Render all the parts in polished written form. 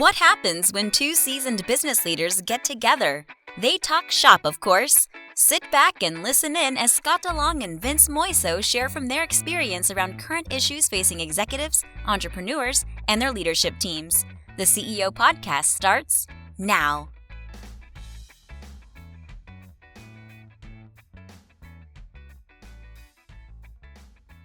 What happens when two seasoned business leaders get together? They talk shop, of course. Sit back and listen in as Scott DeLong and Vince Moiso share from their experience around current issues facing executives, entrepreneurs, and their leadership teams. The CEO Podcast starts now.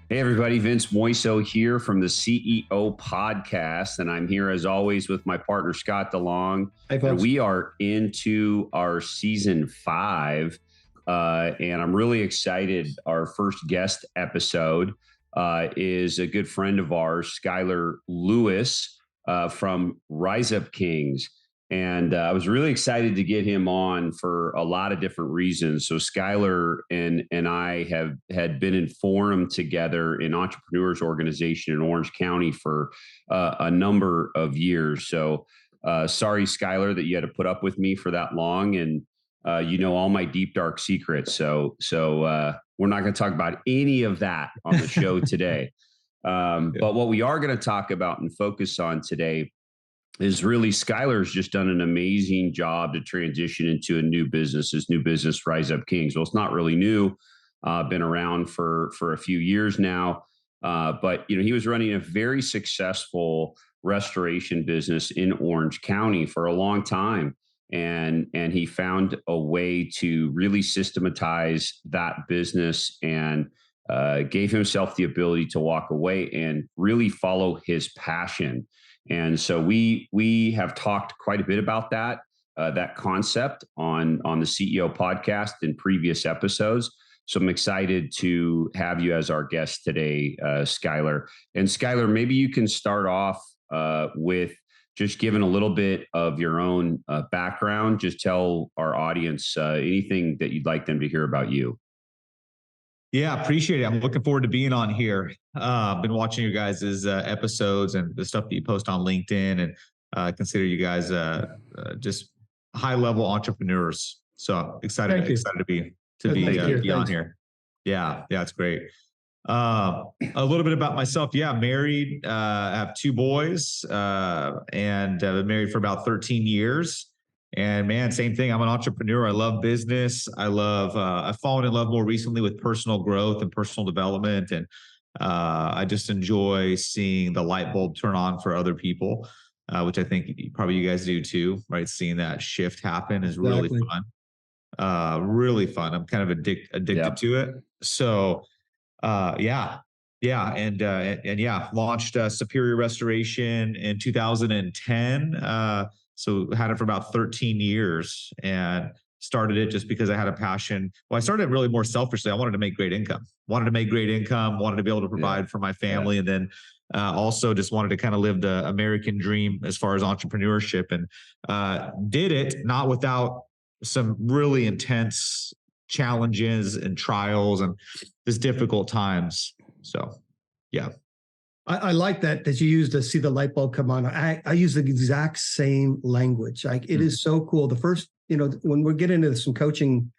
Hey everybody, Vince Moiso here from the CEO Podcast, and I'm here as always with my partner Scott DeLong. Hey, folks. We are into our season 5, and I'm really excited. Our first guest episode is a good friend of ours, Skylar Lewis from Rise Up Kings. And I was really excited to get him on for a lot of different reasons. So Skylar and I had been in forum together in Entrepreneurs Organization in Orange County for a number of years. So sorry, Skylar, that you had to put up with me for that long. And you know all my deep, dark secrets. So we're not going to talk about any of that on the show today. But what we are going to talk about and focus on today is really Skylar's just done an amazing job to transition into a new business, his new business, Rise Up Kings. Well, it's not really new, been around for a few years now. But, he was running a very successful restoration business in Orange County for a long time. And he found a way to really systematize that business and gave himself the ability to walk away and really follow his passion. And so we have talked quite a bit about that concept on the CEO Podcast in previous episodes. So I'm excited to have you as our guest today, Skylar. And Skylar, maybe you can start off with just giving a little bit of your own background. Just tell our audience anything that you'd like them to hear about you. Yeah, appreciate it. I'm looking forward to being on here. I've been watching you guys' episodes and the stuff that you post on LinkedIn, and consider you guys just high-level entrepreneurs. So excited to be on here. Yeah, it's great. A little bit about myself. Yeah, married. I have 2 boys, and been married for about 13 years. And man, same thing. I'm an entrepreneur. I love business. I've fallen in love more recently with personal growth and personal development. And I just enjoy seeing the light bulb turn on for other people, which I think probably you guys do too, right? Seeing that shift happen is really fun. Really fun. I'm kind of addicted to it. So yeah. And launched Superior Restoration in 2010. So had it for about 13 years and started it just because I had a passion. Well, I started it really more selfishly. I wanted to make great income, wanted to be able to provide for my family. And then also just wanted to kind of live the American dream as far as entrepreneurship, and did it not without some really intense challenges and trials and just difficult times. So, yeah. I like that you use to see the light bulb come on. I use the exact same language. Like it is so cool. The first, when we're getting into some coaching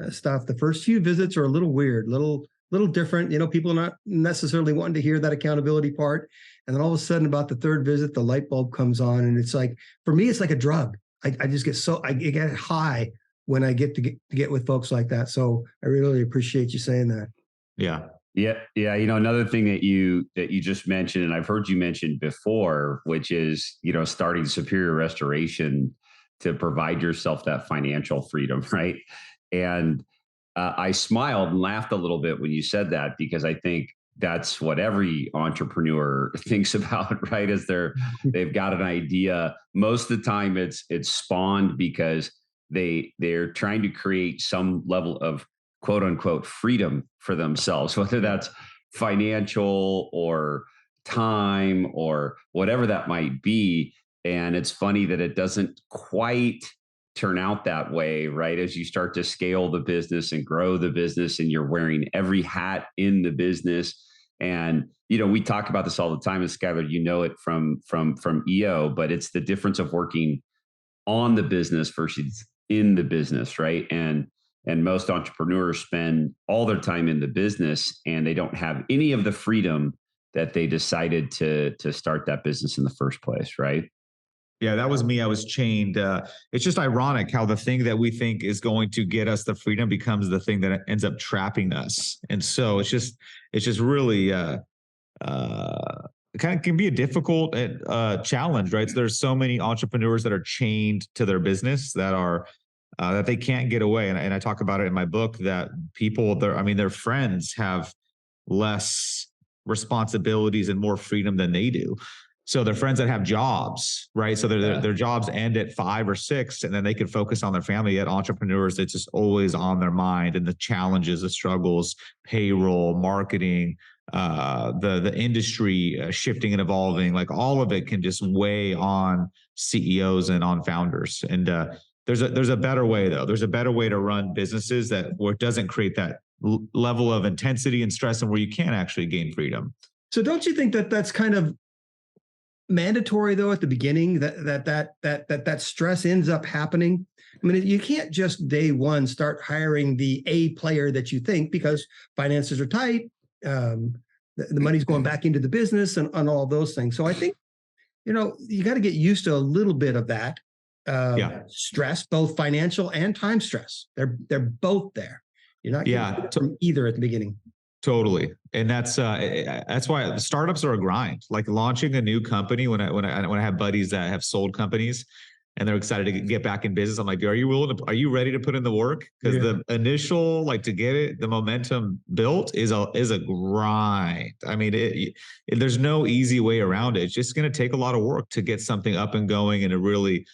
stuff, the first few visits are a little weird, little different. People are not necessarily wanting to hear that accountability part. And then all of a sudden, about the 3rd visit, the light bulb comes on, and it's like, for me, it's like a drug. I just get I get high when I get to get with folks like that. So I really appreciate you saying that. Yeah. Yeah. Another thing that you just mentioned, and I've heard you mention before, which is, starting Superior Restoration to provide yourself that financial freedom, right? And I smiled and laughed a little bit when you said that, because I think that's what every entrepreneur thinks about, right? As they've got an idea. Most of the time it's spawned because they're trying to create some level of quote unquote freedom for themselves, whether that's financial or time or whatever that might be. And it's funny that it doesn't quite turn out that way, right? As you start to scale the business and grow the business, and you're wearing every hat in the business. And, we talk about this all the time, and Skylar, it from EO, but it's the difference of working on the business versus in the business, right? And most entrepreneurs spend all their time in the business, and they don't have any of the freedom that they decided to start that business in the first place, right? Yeah, that was me. I was chained. It's just ironic how the thing that we think is going to get us the freedom becomes the thing that ends up trapping us. And so it's just really, it kind of can be a difficult challenge, right? So there's so many entrepreneurs that are chained to their business that are that they can't get away. And I talk about it in my book that people, their friends have less responsibilities and more freedom than they do. So their friends that have jobs, right? So their jobs end at 5 or 6, and then they can focus on their family. Yet entrepreneurs, it's just always on their mind, and the challenges, the struggles, payroll, marketing, the industry shifting and evolving, like all of it can just weigh on CEOs and on founders. And there's a better way though. There's a better way to run businesses where it doesn't create that level of intensity and stress, and where you can actually gain freedom. So don't you think that that's kind of mandatory though at the beginning, that stress ends up happening? I mean, you can't just day one start hiring the A player that you think, because finances are tight, the money's going back into the business and all those things. So I think, you got to get used to a little bit of that stress, both financial and time stress. They're both there. You're not getting from either at the beginning. Totally. And that's why the startups are a grind. Like launching a new company, when I have buddies that have sold companies and they're excited to get back in business, I'm like, are you ready to put in the work? Because the initial, to get the momentum built is a grind. I mean, there's no easy way around it. It's just going to take a lot of work to get something up and going and to really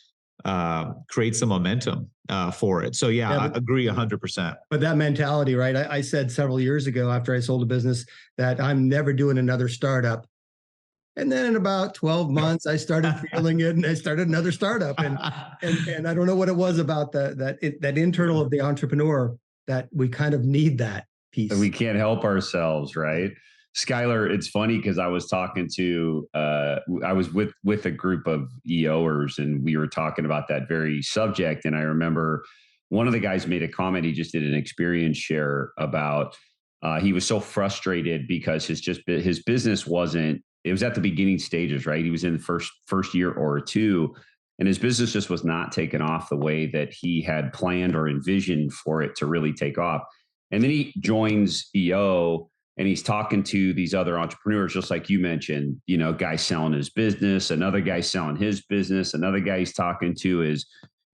create some momentum for it. So I agree 100%. But that mentality, right? I said several years ago after I sold a business that I'm never doing another startup. And then in about 12 months, I started feeling it, and I started another startup. And I don't know what it was about that internal of the entrepreneur that we kind of need that piece. And we can't help ourselves, right? Skylar, it's funny because I was talking to, I was with a group of EOers, and we were talking about that very subject. And I remember one of the guys made a comment. He just did an experience share about, he was so frustrated because his business it was at the beginning stages, right? He was in the first year or two, and his business just was not taking off the way that he had planned or envisioned for it to really take off. And then he joins EO, and he's talking to these other entrepreneurs, just like you mentioned, guy selling his business, another guy selling his business, another guy he's talking to is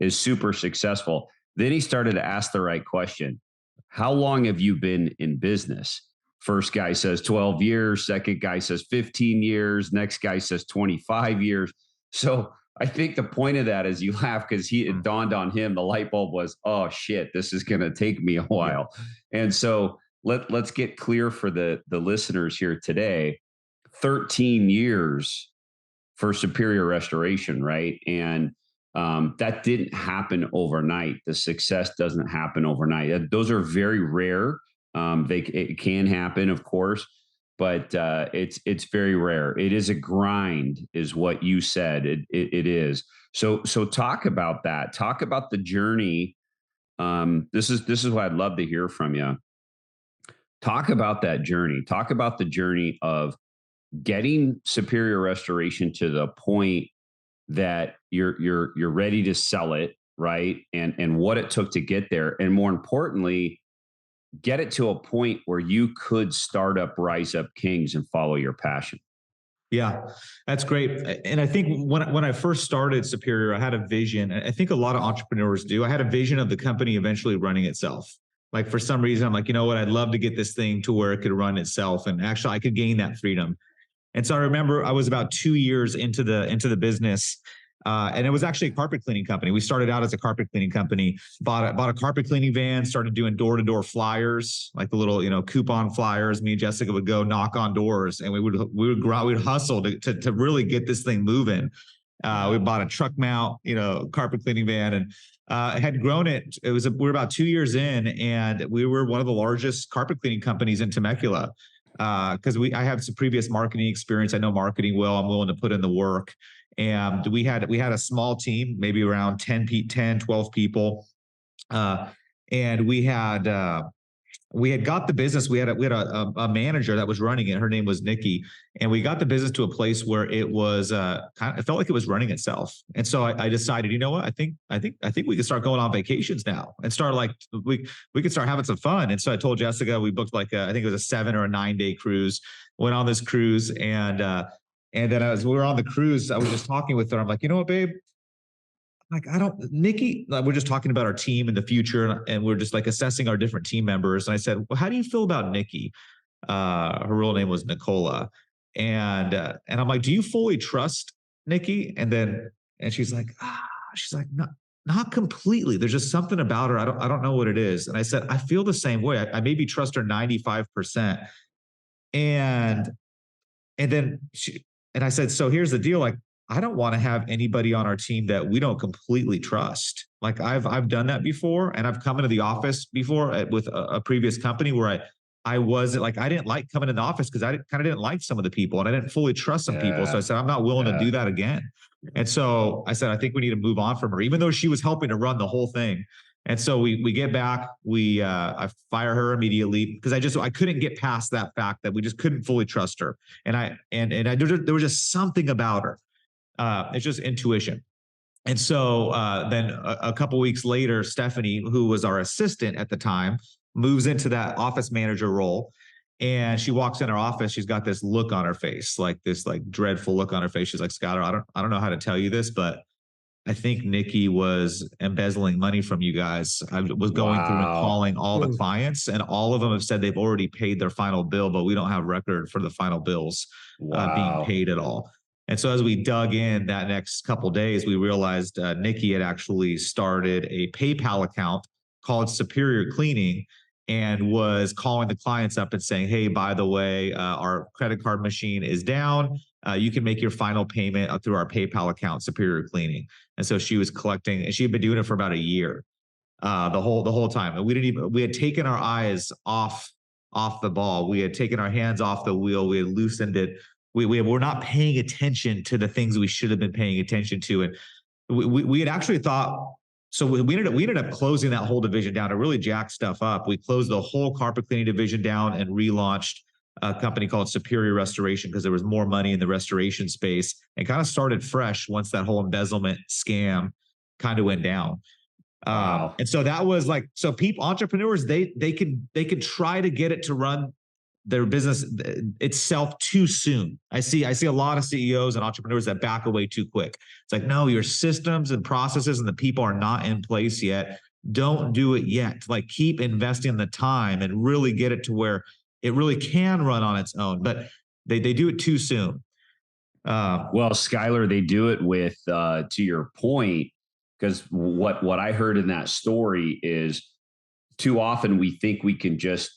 super successful. Then he started to ask the right question. How long have you been in business? First guy says 12 years. Second guy says 15 years. Next guy says 25 years. So I think the point of that is you laugh because it dawned on him, the light bulb was, oh shit, this is going to take me a while. And so let's get clear for the listeners here today. 13 years for Superior Restoration, right? And that didn't happen overnight. The success doesn't happen overnight. Those are very rare. It can happen, of course, but it's very rare. It is a grind, is what you said. It is. So talk about that. Talk about the journey. This is what I'd love to hear from you. Talk about that journey. Talk about the journey of getting Superior Restoration to the point that you're ready to sell it, right? And what it took to get there, and more importantly, get it to a point where you could start up Rise Up Kings and follow your passion. Yeah, that's great. And I think when I first started Superior, I had a vision. I think a lot of entrepreneurs do. I had a vision of the company eventually running itself. Like for some reason, I'm like, you know what? I'd love to get this thing to where it could run itself, and actually I could gain that freedom. And so I remember I was about 2 years into the business. And it was actually a carpet cleaning company. We started out as a carpet cleaning company, bought a carpet cleaning van, started doing door-to-door flyers, like the little, coupon flyers. Me and Jessica would go knock on doors, and we'd hustle to really get this thing moving. We bought a truck mount, carpet cleaning van, and had grown it. We were about 2 years in, and we were one of the largest carpet cleaning companies in Temecula. Because I have some previous marketing experience. I know marketing well. I'm willing to put in the work. And we had a small team, maybe around 10, 12 people. And we had we had got the business. We had a manager that was running it. Her name was Nikki, and we got the business to a place where it was it felt like it was running itself. And so I decided, you know what, I think we can start going on vacations now and start like we could start having some fun. And so I told Jessica, we booked like I think it was a 7 or a 9 day cruise. Went on this cruise, and then as we were on the cruise, I was just talking with her. I'm like, you know what, babe? Like, Nikki, like, we're just talking about our team in the future, and we're just like assessing our different team members. And I said, well, how do you feel about Nikki? Her real name was Nicola. And I'm like, do you fully trust Nikki? And she's like, not completely. There's just something about her. I don't know what it is. And I said, I feel the same way. I maybe trust her 95%. And I said, so here's the deal. Like, I don't want to have anybody on our team that we don't completely trust. Like I've done that before, and I've come into the office before with a previous company where I wasn't like, I didn't like coming in the office because I kind of didn't like some of the people, and I didn't fully trust some people. So I said, I'm not willing to do that again. And so I said, I think we need to move on from her, even though she was helping to run the whole thing. And so we get back, I fire her immediately because I couldn't get past that fact that we just couldn't fully trust her. And there was just something about her. It's just intuition. And so then a couple of weeks later, Stephanie, who was our assistant at the time, moves into that office manager role. And she walks in our office. She's got this look on her face, like this like dreadful look on her face. She's like, Skylar, I don't know how to tell you this, but I think Nikki was embezzling money from you guys. I was going through and calling all the clients, and all of them have said they've already paid their final bill, but we don't have record for the final bills being paid at all. And so as we dug in that next couple of days, we realized Nikki had actually started a PayPal account called Superior Cleaning and was calling the clients up and saying, hey, by the way, our credit card machine is down. You can make your final payment through our PayPal account, Superior Cleaning. And so she was collecting, and she had been doing it for about a year, the whole time. And we had taken our eyes off the ball. We had taken our hands off the wheel. We had loosened it. We were not paying attention to the things we should have been paying attention to. And we had actually thought, so we ended up closing that whole division down to really jack stuff up. We closed the whole carpet cleaning division down and relaunched a company called Superior Restoration because there was more money in the restoration space, and kind of started fresh once that whole embezzlement scam kind of went down. And so that was like, so entrepreneurs, they could try to get it to run their business itself too soon. I see a lot of CEOs and entrepreneurs that back away too quick. It's like, no, your systems and processes and the people are not in place yet. Don't do it yet. Like, keep investing the time and really get it to where it really can run on its own. But they do it too soon. Well, Skylar, they do it with, to your point, because what I heard in that story is too often we think we can just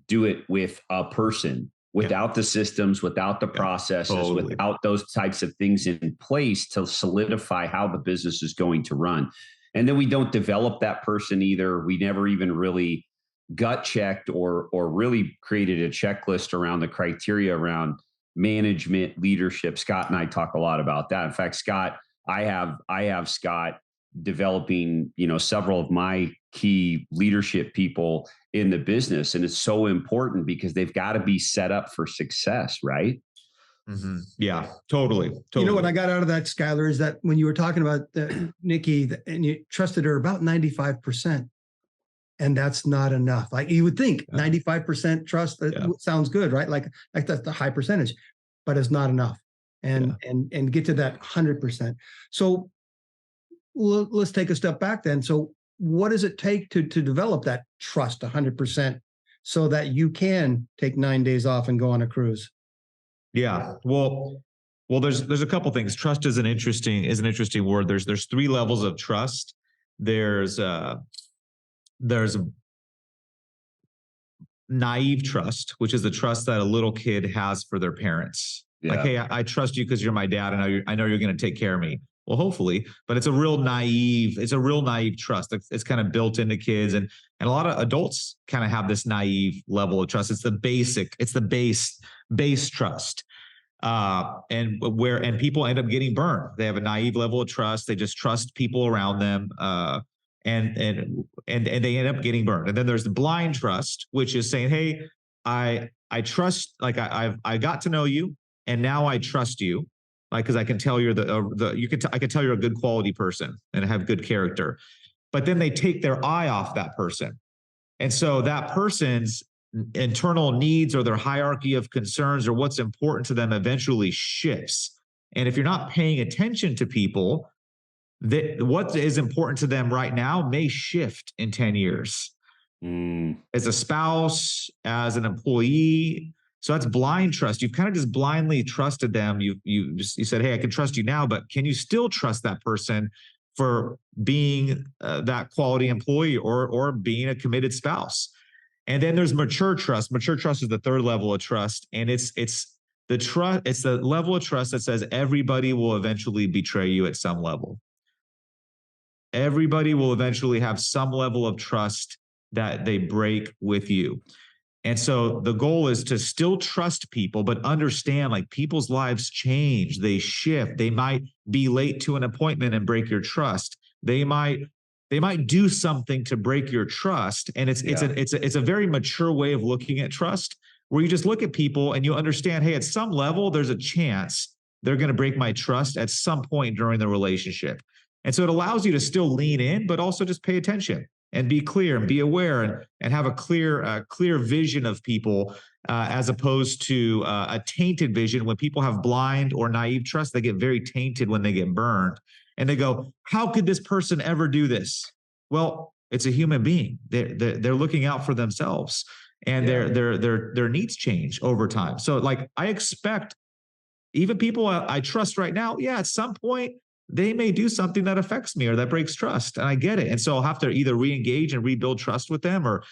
do it with a person without the systems, without the processes, without those types of things in place to solidify how the business is going to run. And then we don't develop that person either. We never even really gut checked or really created a checklist around the criteria around management, leadership. Scott and I talk a lot about that. In fact, Scott, I have Scott developing, several of my key leadership people in the business. And it's so important because they've got to be set up for success, right? Mm-hmm. Yeah, totally. You know what I got out of that, Skylar, is that when you were talking about Nikki and you trusted her about 95%, and that's not enough. Like you would think 95% trust, sounds good, right? Like that's the high percentage, but it's not enough. And get to that 100%. So let's take a step back then. So what does it take to develop that trust 100% so that you can take 9 days off and go on a cruise? Yeah. Well, there's a couple things. Trust is an interesting word. There's 3 levels of trust. There's naive trust, which is the trust that a little kid has for their parents. Yeah. Like, hey, I trust you because you're my dad, and I know you're going to take care of me. Well, hopefully, but it's a real naive trust. It's kind of built into kids, and a lot of adults kind of have this naive level of trust. It's the base trust. And people end up getting burned. They have a naive level of trust. They just trust people around them. and they end up getting burned. And then there's the blind trust, which is saying, hey, I trust, like I got to know you, and now I trust you, like, because I can tell you're I can tell you're a good quality person and have good character. But then they take their eye off that person. And so that person's internal needs or their hierarchy of concerns or what's important to them eventually shifts. And if you're not paying attention to people, what is important to them right now may shift in 10 years. As a spouse, as an employee. So that's blind trust. You've kind of just blindly trusted them. You said, hey, I can trust you now, but can you still trust that person for being that quality employee or being a committed spouse? And then there's mature trust. Mature trust is the third level of trust. And it's the level of trust that says everybody will eventually betray you at some level. Everybody will eventually have some level of trust that they break with you. And so the goal is to still trust people, but understand, like, people's lives change, they shift. They might be late to an appointment and break your trust. They might do something to break your trust. And it's a very mature way of looking at trust, where you just look at people and you understand, hey, at some level, there's a chance they're going to break my trust at some point during the relationship. And so it allows you to still lean in, but also just pay attention and be clear and be aware and have a clear vision of people, as opposed to a tainted vision. When people have blind or naive trust, they get very tainted when they get burned. And they go, how could this person ever do this? Well, it's a human being. They're looking out for themselves, and their needs change over time. So, like, I expect even people I trust right now, at some point, they may do something that affects me or that breaks trust. And I get it. And so I'll have to either re-engage and rebuild trust with them, or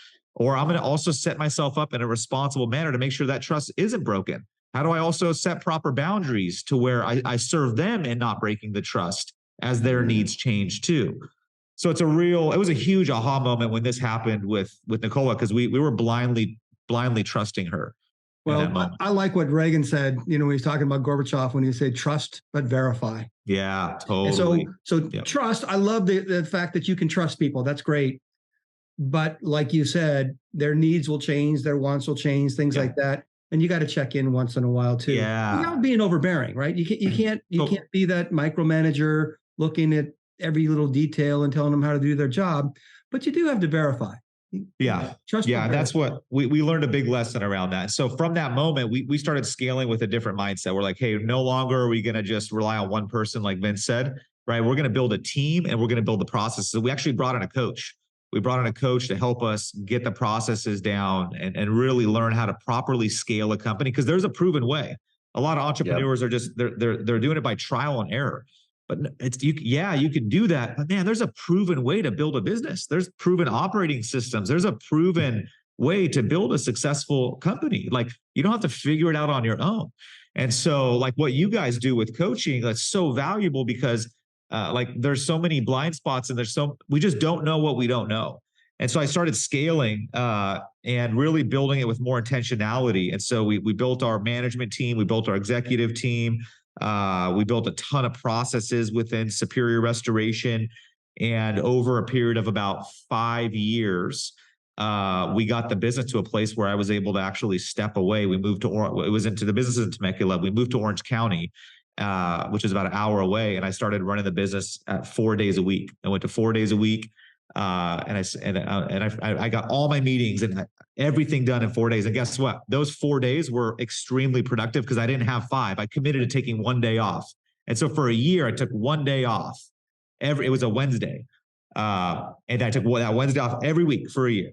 I'm going to also set myself up in a responsible manner to make sure that trust isn't broken. How do I also set proper boundaries to where I serve them in not breaking the trust as their needs change too? So it was a huge aha moment when this happened with Nicola, because we were blindly trusting her. Well, I like what Reagan said, when he's talking about Gorbachev, when he said trust, but verify. Yeah, totally. And so trust, I love the fact that you can trust people. That's great. But like you said, their needs will change, their wants will change, things like that. And you got to check in once in a while too. Yeah. Without being overbearing, right? You can't be that micromanager looking at every little detail and telling them how to do their job, but you do have to verify. Trust. Yeah. That's what we learned, a big lesson around that. So from that moment, we started scaling with a different mindset. We're like, hey, no longer are we going to just rely on one person, like Vince said, right? We're going to build a team, and we're going to build the processes. So we actually brought in a coach. We brought in a coach to help us get the processes down and really learn how to properly scale a company, because there's a proven way. A lot of entrepreneurs are just, they're doing it by trial and error. But you can do that. But man, there's a proven way to build a business. There's proven operating systems. There's a proven way to build a successful company. Like, you don't have to figure it out on your own. And so, like, what you guys do with coaching, that's so valuable, because there's so many blind spots, and we just don't know what we don't know. And so I started scaling and really building it with more intentionality. And so we built our management team. We built our executive team. We built a ton of processes within Superior Restoration. And over a period of about 5 years, we got the business to a place where I was able to actually step away. We moved to it was into the business in Temecula. We moved to Orange County, which is about an hour away. And I started running the business at 4 days a week. I went to 4 days a week. And I got all my meetings and everything done in 4 days. And guess what? Those 4 days were extremely productive, because I didn't have 5. I committed to taking 1 day off. And so for a year, I took 1 day off. It was a Wednesday. And I took that Wednesday off every week for a year.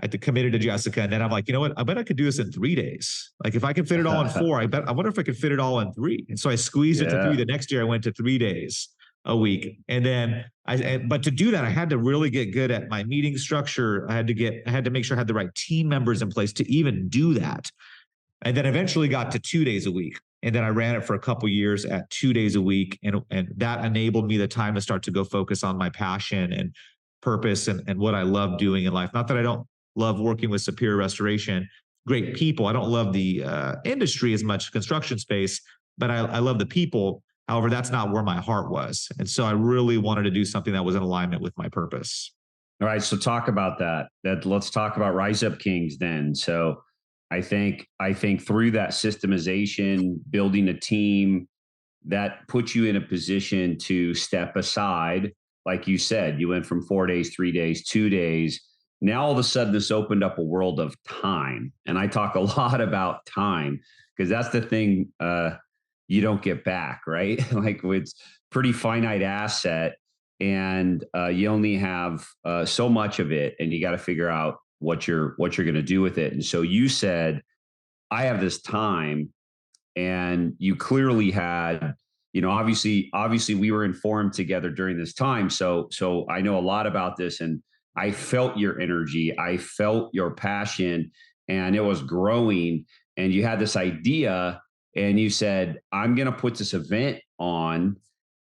I committed to Jessica. And then I'm like, you know what? I bet I could do this in 3 days. Like, if I can fit it all in 4, I wonder if I could fit it all in 3. And so I squeezed it to 3. The next year I went to 3 days a week. And then but to do that, I had to really get good at my meeting structure. I had to make sure I had the right team members in place to even do that. And then eventually got to 2 days a week. And then I ran it for a couple of years at 2 days a week. And that enabled me the time to start to go focus on my passion and purpose and what I love doing in life. Not that I don't love working with Superior Restoration, great people. I don't love the industry as much, construction space, but I love the people. However, that's not where my heart was. And so I really wanted to do something that was in alignment with my purpose. All right. So talk about that. Let's talk about Rise Up Kings then. So I think through that systemization, building a team, that puts you in a position to step aside. Like you said, you went from 4 days, 3 days, 2 days. Now all of a sudden this opened up a world of time. And I talk a lot about time because that's the thing you don't get back, right? Like it's pretty finite asset, and you only have so much of it, and you got to figure out what you're going to do with it. And so you said, I have this time, and you clearly had, obviously we were informed together during this time. So I know a lot about this, and I felt your energy. I felt your passion, and it was growing, and you had this idea, and you said, I'm going to put this event on.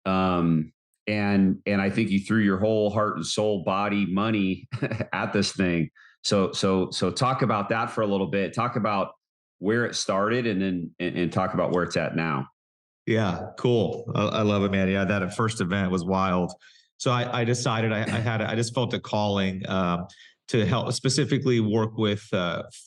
And I think you threw your whole heart and soul, body, money at this thing. So talk about that for a little bit. Talk about where it started, and then talk about where it's at now. Yeah, cool. I love it, man. Yeah, that first event was wild. So I decided I just felt a calling to help specifically work with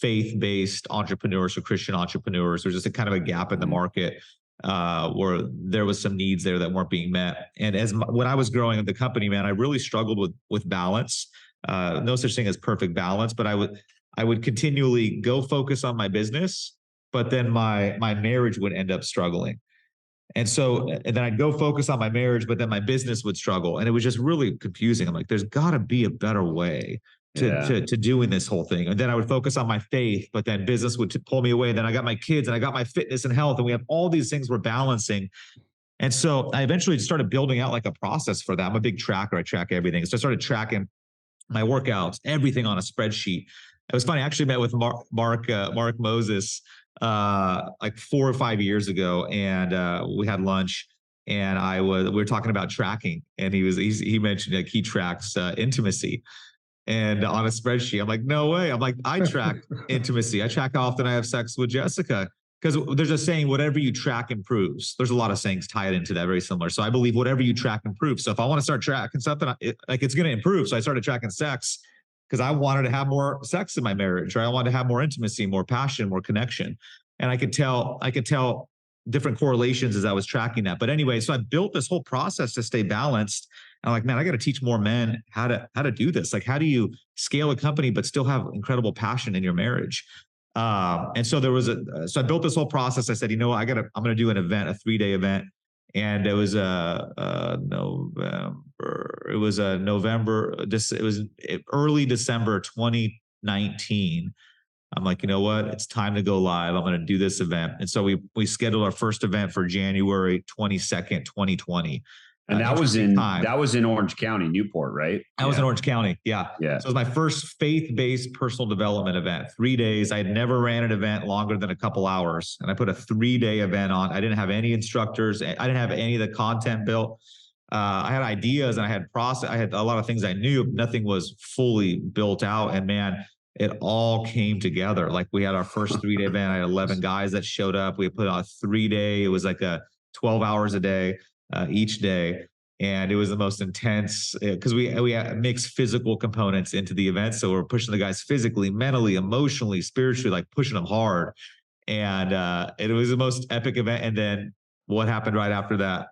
faith-based entrepreneurs or Christian entrepreneurs. There's just a kind of a gap in the market where there was some needs there that weren't being met. And when I was growing the company, man, I really struggled with balance. No such thing as perfect balance, but I would continually go focus on my business, but then my marriage would end up struggling. And then I'd go focus on my marriage, but then my business would struggle. And it was just really confusing. I'm like, there's got to be a better way to doing this whole thing. And then I would focus on my faith, but then business would pull me away. Then I got my kids, and I got my fitness and health, and we have all these things we're balancing. And so I eventually started building out like a process for that. I'm a big tracker. I track everything. So I started tracking my workouts, everything on a spreadsheet. It was funny. I actually met with Mark Moses like 4 or 5 years ago, and we had lunch, and we were talking about tracking, and he mentioned like he tracks intimacy, and on a spreadsheet. I'm like, no way. I'm like, I track intimacy. I track how often I have sex with Jessica, because there's a saying, whatever you track improves. There's a lot of sayings tied into that, very similar. So I believe whatever you track improves. So if I want to start tracking something, it's going to improve. So I started tracking sex because I wanted to have more sex in my marriage, or I wanted to have more intimacy, more passion, more connection. And I could tell different correlations as I was tracking that. But anyway, so I built this whole process to stay balanced. And I'm like, man, I got to teach more men how to do this. Like, how do you scale a company but still have incredible passion in your marriage? And so so I built this whole process. I said, I'm going to do an event, a 3-day event. And it was early December 2019. I'm like, you know what? It's time to go live. I'm going to do this event. And so we scheduled our first event for January 22nd, 2020. And that was in Orange County, Newport, right? I was in Orange County. Yeah. Yeah. So it was my first faith-based personal development event. 3 days. I had never ran an event longer than a couple hours. And I put a 3-day event on. I didn't have any instructors. I didn't have any of the content built. I had ideas, and I had a lot of things I knew. Nothing was fully built out. And man, it all came together. Like, we had our first 3-day event. I had 11 guys that showed up. We put on a 3-day. It was like 12 hours a day. Each day. And it was the most intense because we mix physical components into the event. So we're pushing the guys physically, mentally, emotionally, spiritually, like pushing them hard. And it was the most epic event. And then what happened right after that?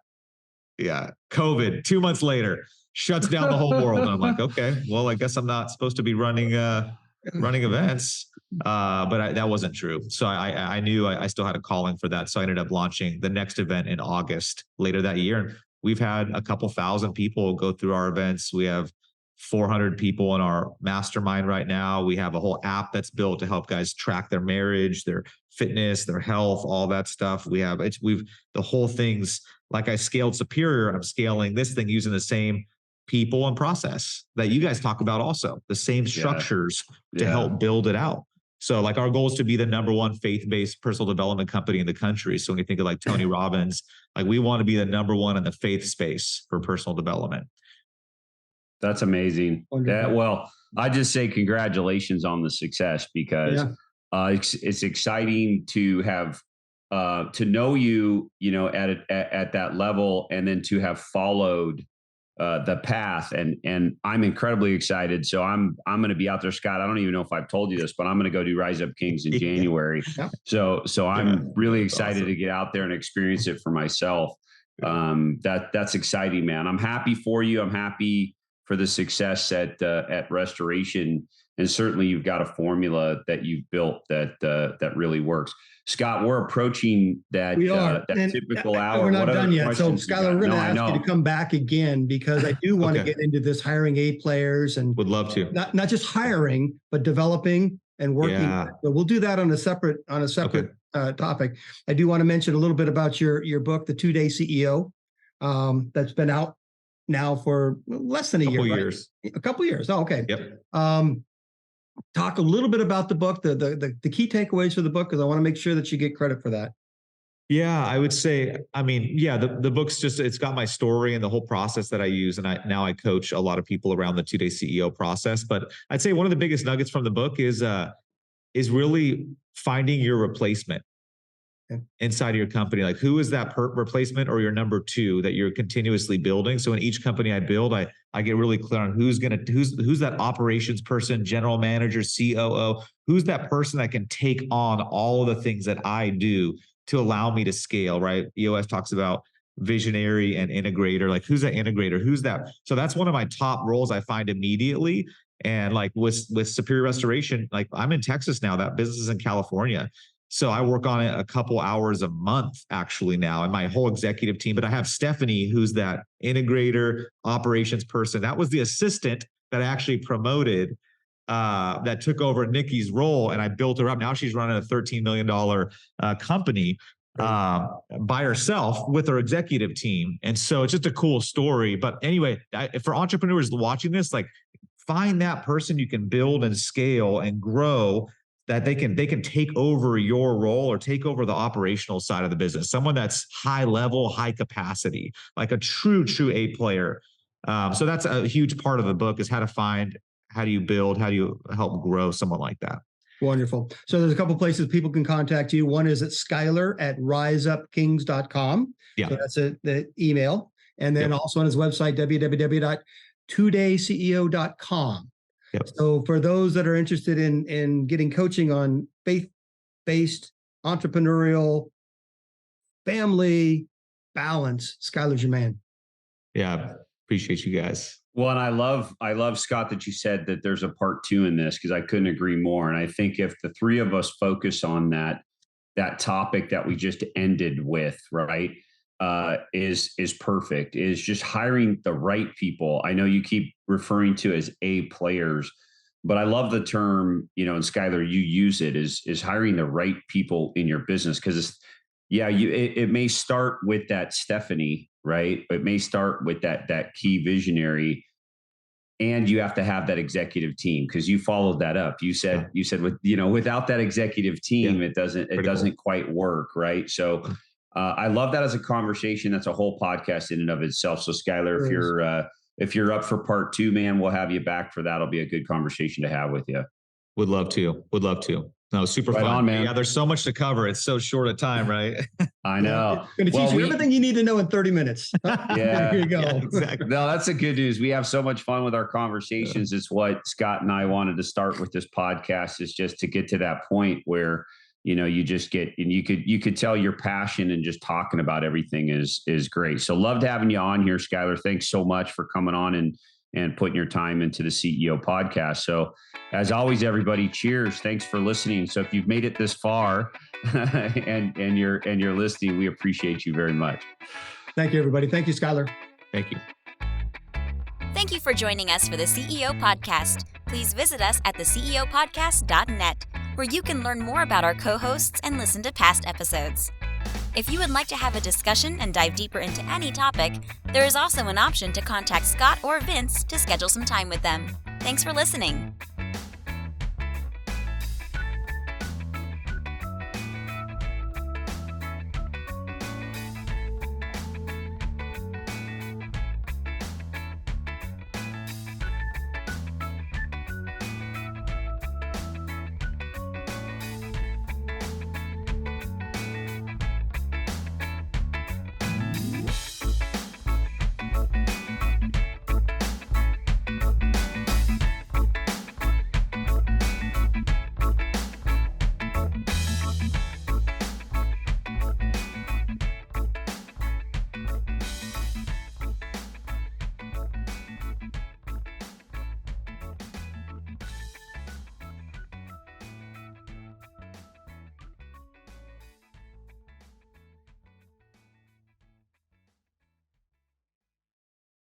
Yeah. COVID, 2 months later, shuts down the whole world. And I'm like, okay, well, I guess I'm not supposed to be running events. But that wasn't true. So I knew I still had a calling for that. So I ended up launching the next event in August later that year. And we've had a couple thousand people go through our events. We have 400 people in our mastermind right now. We have a whole app that's built to help guys track their marriage, their fitness, their health, all that stuff. The whole thing's like, I scaled Superior. I'm scaling this thing using the same people and process that you guys talk about, also the same structures to help build it out. So like, our goal is to be the #1 faith-based personal development company in the country. So when you think of like Tony Robbins, like, we want to be the #1 in the faith space for personal development. That's amazing. Well, I just say congratulations on the success, because it's exciting to have to know you, at that level, and then to have followed the path, and I'm incredibly excited. So I'm going to be out there, Scott. I don't even know if I've told you this, but I'm going to go do Rise Up Kings in January. Yeah. So I'm really excited awesome to get out there and experience it for myself. That's exciting, man. I'm happy for you. I'm happy for the success at Restoration, and certainly you've got a formula that you've built that really works. Scott, we're approaching that typical hour. We're not done yet. So, Skylar, we're going to ask you to come back again, because I do want to get into this hiring A players, and would love to. Not just hiring, but developing and working. Yeah. But we'll do that on a separate topic. I do want to mention a little bit about your book, The 2-Day CEO, that's been out now for less than a year. Years. Right? A couple years. Oh, okay. Yep. Talk a little bit about the book, the key takeaways for the book, because I want to make sure that you get credit for that. Yeah, I would say, the book's it's got my story and the whole process that I use. And now I coach a lot of people around the 2-Day CEO process. But I'd say one of the biggest nuggets from the book is really finding your replacement inside of your company. Like, who is that replacement or your number two that you're continuously building? So in each company I build, I get really clear on who's that operations person, general manager, COO, who's that person that can take on all of the things that I do to allow me to scale, right? EOS talks about visionary and integrator. Like, who's that integrator? Who's that? So that's one of my top roles I find immediately. And like with Superior Restoration, like I'm in Texas now, that business is in California. So I work on it a couple hours a month actually now, and my whole executive team. But I have Stephanie, who's that integrator, operations person. That was the assistant that I actually promoted, that took over Nikki's role, and I built her up. Now she's running a $13 million company by herself with her executive team. And so it's just a cool story. But anyway, for entrepreneurs watching this, like, find that person you can build and scale and grow, that they can take over your role or take over the operational side of the business. Someone that's high level, high capacity, like a true A player. So that's a huge part of the book, is how do you build, how do you help grow someone like that? Wonderful. So there's a couple places people can contact you. One is at Skylar@riseupkings.com. Yeah. So that's the email. And then also on his website, www.2daysceo.com. Yep. So for those that are interested in getting coaching on faith-based, entrepreneurial, family balance, Skylar's your man. Yeah. Appreciate you guys. Well, and I love, Scott, that you said that there's a part 2 in this, because I couldn't agree more. And I think if the three of us focus on that topic that we just ended with, right, is perfect, is just hiring the right people. I know you keep referring to as A players, but I love the term, and Skylar, you use it, is hiring the right people in your business. Because it may start with that Stephanie, right? It may start with that key visionary, and you have to have that executive team, because you followed that up. You said without that executive team, it doesn't quite work, right? So I love that as a conversation. That's a whole podcast in and of itself. So Skylar, if you're up for part 2, man, we'll have you back for that. It'll be a good conversation to have with you. Would love to. No, super right fun, on, man. Yeah, there's so much to cover. It's so short a time, right? I know. Going to teach you everything you need to know in 30 minutes. Yeah, here you go. Yeah, exactly. No, that's the good news. We have so much fun with our conversations. It's what Scott and I wanted to start with this podcast, is just to get to that point where, you just get, and you could tell your passion, and just talking about everything is great. So loved having you on here, Skylar. Thanks so much for coming on and putting your time into the CEO podcast. So as always, everybody, cheers. Thanks for listening. So if you've made it this far and you're listening, we appreciate you very much. Thank you, everybody. Thank you, Skylar. Thank you. Thank you for joining us for the CEO Podcast. Please visit us at theceopodcast.net, where you can learn more about our co-hosts and listen to past episodes. If you would like to have a discussion and dive deeper into any topic, there is also an option to contact Scott or Vince to schedule some time with them. Thanks for listening.